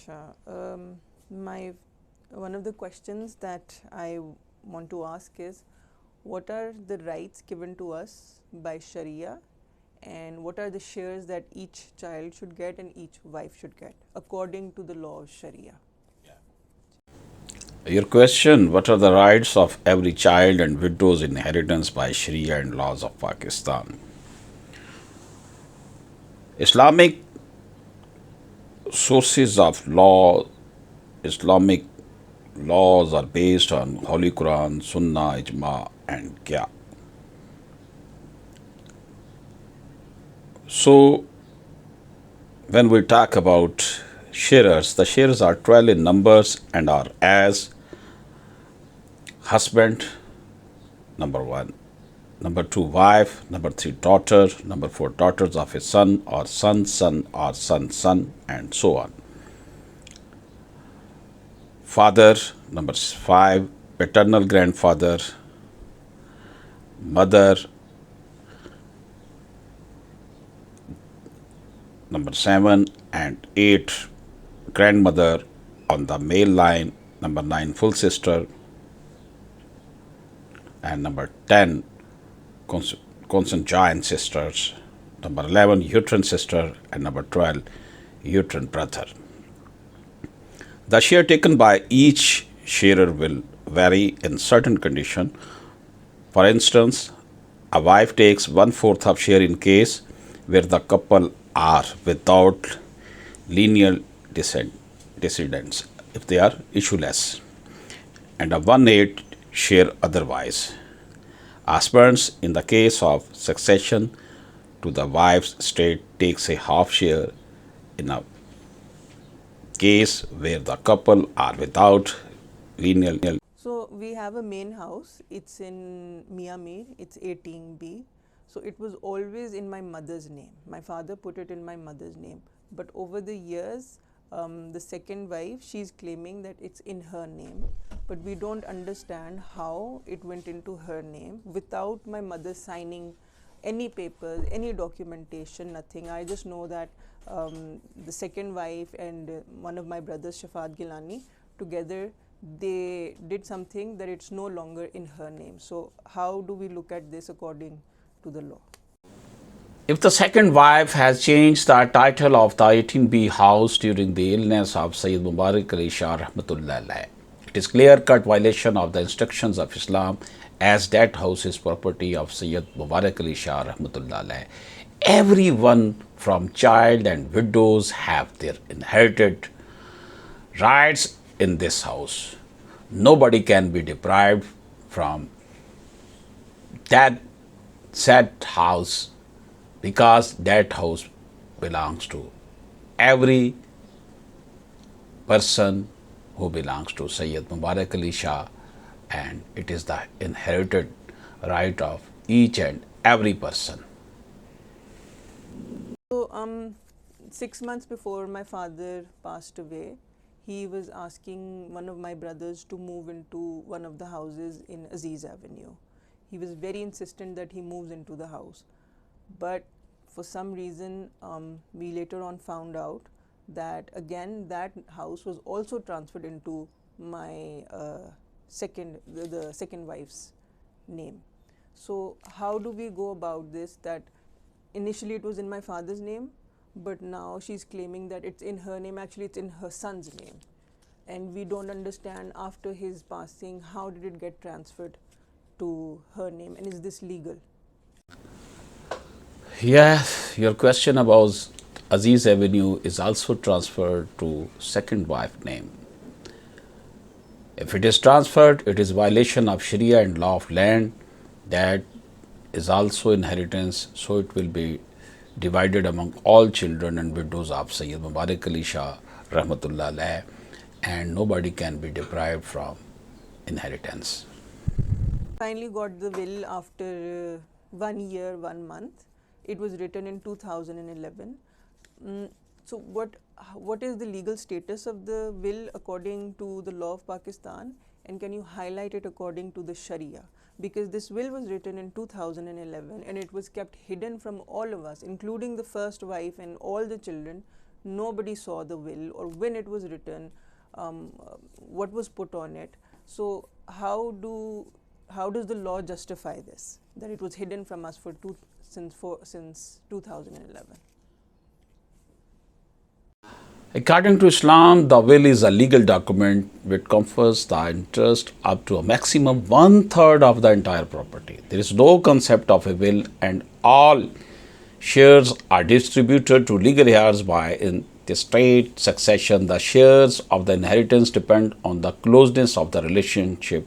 Sure. My one of the questions that I want to ask is, what are the rights given to us by Sharia, and what are the shares that each child should get and each wife should get according to the law of Sharia? Your question, what are the rights of every child and widow's inheritance by Sharia and laws of Pakistan? Islamic sources of law, Islamic laws are based on Holy Quran, Sunnah, Ijma, and Qiyas. So, when we talk about sharers, the sharers are 12 in numbers and are as husband, number one, number two, wife, number three, daughter, number four, daughters of a son or son, son or son, son, and so on. Father, number five, paternal grandfather, mother, number seven, and eight, grandmother on the male line, number nine, full sister, and number 10, consanguine sisters, number 11, uterine sister, and number 12, uterine brother. The share taken by each sharer will vary in certain condition. For instance, a wife takes one-fourth of share in case where the couple are without lineal descendants, if they are issueless, and a one-eighth share otherwise. Husbands, in the case of succession to the wife's estate, takes a half share in a case where the couple are without lineal. So we have a main house. It's in Miami. It's 18B. So it was always in my mother's name. My father put it in my mother's name. But over the years, the second wife, she's claiming that it's in her name. But we don't understand how it went into her name without my mother signing any papers, any documentation, nothing. I just know that the second wife and one of my brothers, Shafat Gilani, together they did something that it's no longer in her name. So how do we look at this according to the law? If the second wife has changed the title of the 18B house during the illness of Sayyid Mubarak Ali Shah Rahmatullah Alayh, it is clear-cut violation of the instructions of Islam, as that house is property of Sayyid Mubarak Ali Shah Rahmatullah Alayh. Everyone from child and widows have their inherited rights in this house. Nobody can be deprived from that said house, because that house belongs to every person who belongs to Sayyid Mubarak Ali Shah, and it is the inherited right of each and every person. So 6 months before my father passed away, he was asking one of my brothers to move into one of the houses in Aziz Avenue. He was very insistent that he moves into the house. But for some reason, we later on found out that again that house was also transferred into my the second wife's name. So how do we go about this, that initially it was in my father's name, but now she's claiming that it's in her name? Actually, it's in her son's name, and we don't understand after his passing how did it get transferred to her name, and is this legal? Yes, your question about Aziz Avenue is also transferred to second wife name. If it is transferred, it is violation of Sharia and law of land. That is also inheritance, so it will be divided among all children and widows of Sayyid Mubarak Ali Shah Rahmatullah Alayh, and nobody can be deprived from inheritance. Finally got the will after 1 year, 1 month. It was written in 2011. So what is the legal status of the will according to the law of Pakistan, and can you highlight it according to the Sharia? Because this will was written in 2011 and it was kept hidden from all of us, including the first wife and all the children, Nobody saw the will or when it was written, what was put on it. So how does the law justify this, that it was hidden from us since 2011? According to Islam, the will is a legal document which confers the interest up to a maximum 1/3 of the entire property. There is no concept of a will, and all shares are distributed to legal heirs by in the straight succession. The shares of the inheritance depend on the closeness of the relationship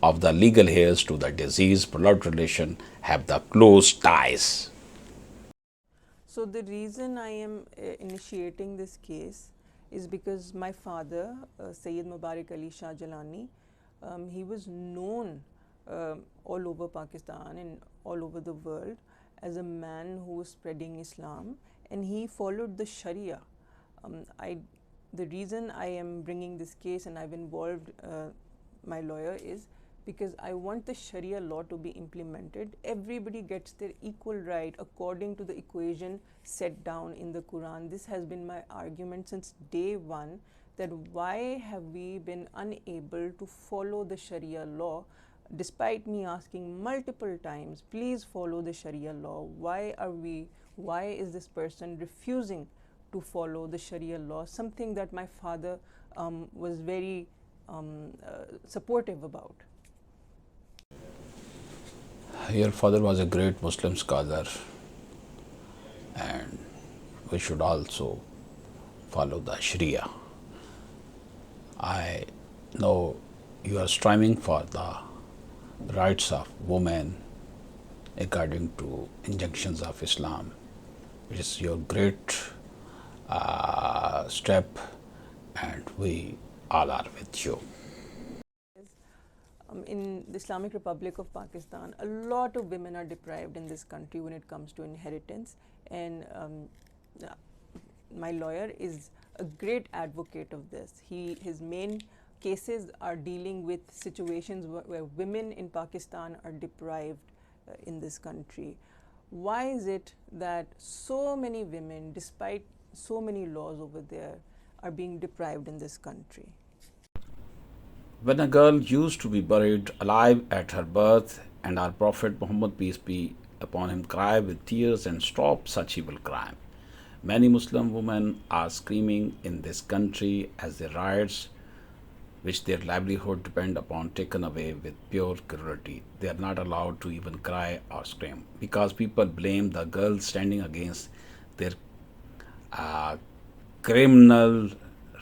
of the legal heirs to the deceased. Blood relation have the close ties. So the reason I am initiating this case is because my father, Sayyid Mubarak Ali Shah Jalani, he was known all over Pakistan and all over the world as a man who was spreading Islam, and he followed the Sharia. The reason I am bringing this case and I've involved my lawyer is because I want the Sharia law to be implemented. Everybody gets their equal right according to the equation set down in the Quran. This has been my argument since day one, that why have we been unable to follow the Sharia law despite me asking multiple times, please follow the Sharia law. Why is this person refusing to follow the Sharia law, something that my father was very supportive about? Your father was a great Muslim scholar, and we should also follow the Sharia. I know you are striving for the rights of women according to injunctions of Islam. It is your great step, and we all are with you. In the Islamic Republic of Pakistan, a lot of women are deprived in this country when it comes to inheritance, and my lawyer is a great advocate of this. His main cases are dealing with situations where women in Pakistan are deprived in this country. Why is it that so many women, despite so many laws over there, are being deprived in this country? When a girl used to be buried alive at her birth, and our Prophet Muhammad, peace be upon him, cried with tears and stopped such evil crime. Many Muslim women are screaming in this country as their rights, which their livelihood depend upon, taken away with pure cruelty. They are not allowed to even cry or scream because people blame the girls standing against their criminal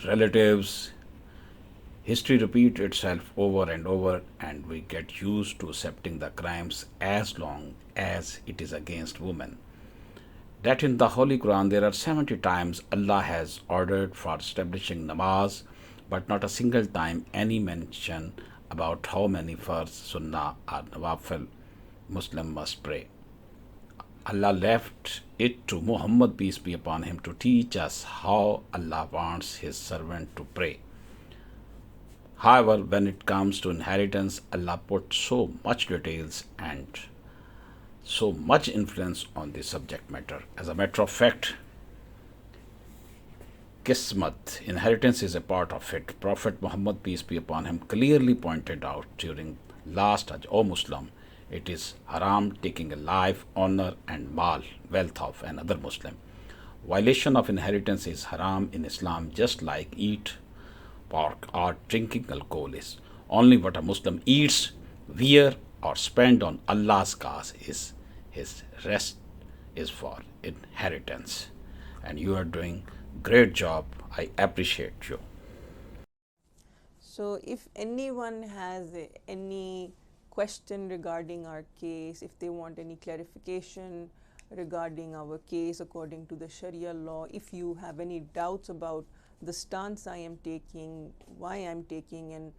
relatives. History repeats itself over and over, and we get used to accepting the crimes as long as it is against women. That in the Holy Quran there are 70 times Allah has ordered for establishing namaz, but not a single time any mention about how many farz, sunnah or nawafil Muslim must pray. Allah left it to Muhammad, peace be upon him, to teach us how Allah wants his servant to pray. However, when it comes to inheritance, Allah put so much details and so much influence on the subject matter. As a matter of fact, Qismat, inheritance, is a part of it. Prophet Muhammad, peace be upon him, clearly pointed out during last Hajj, O Muslim, it is haram taking a life, honor and mal, wealth of another Muslim. Violation of inheritance is haram in Islam, just like eat pork or drinking alcohol is. Only what a Muslim eats, wear or spend on Allah's cause is his rest is for inheritance. And you are doing great job. I appreciate you. So if anyone has any question regarding our case, if they want any clarification regarding our case according to the Sharia law, if you have any doubts about the stance I am taking, why I'm taking, and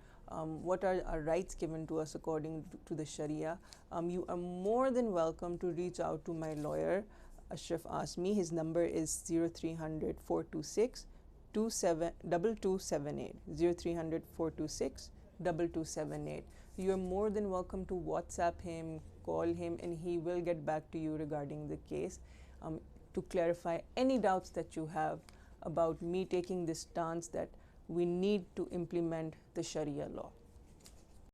what are our rights given to us according to the Sharia, you are more than welcome to reach out to my lawyer, Ashraf Asmi. His number is 0300 426 2278, 0300 426 2278. You are more than welcome to WhatsApp him, call him, and he will get back to you regarding the case to clarify any doubts that you have about me taking this stance that we need to implement the Sharia law.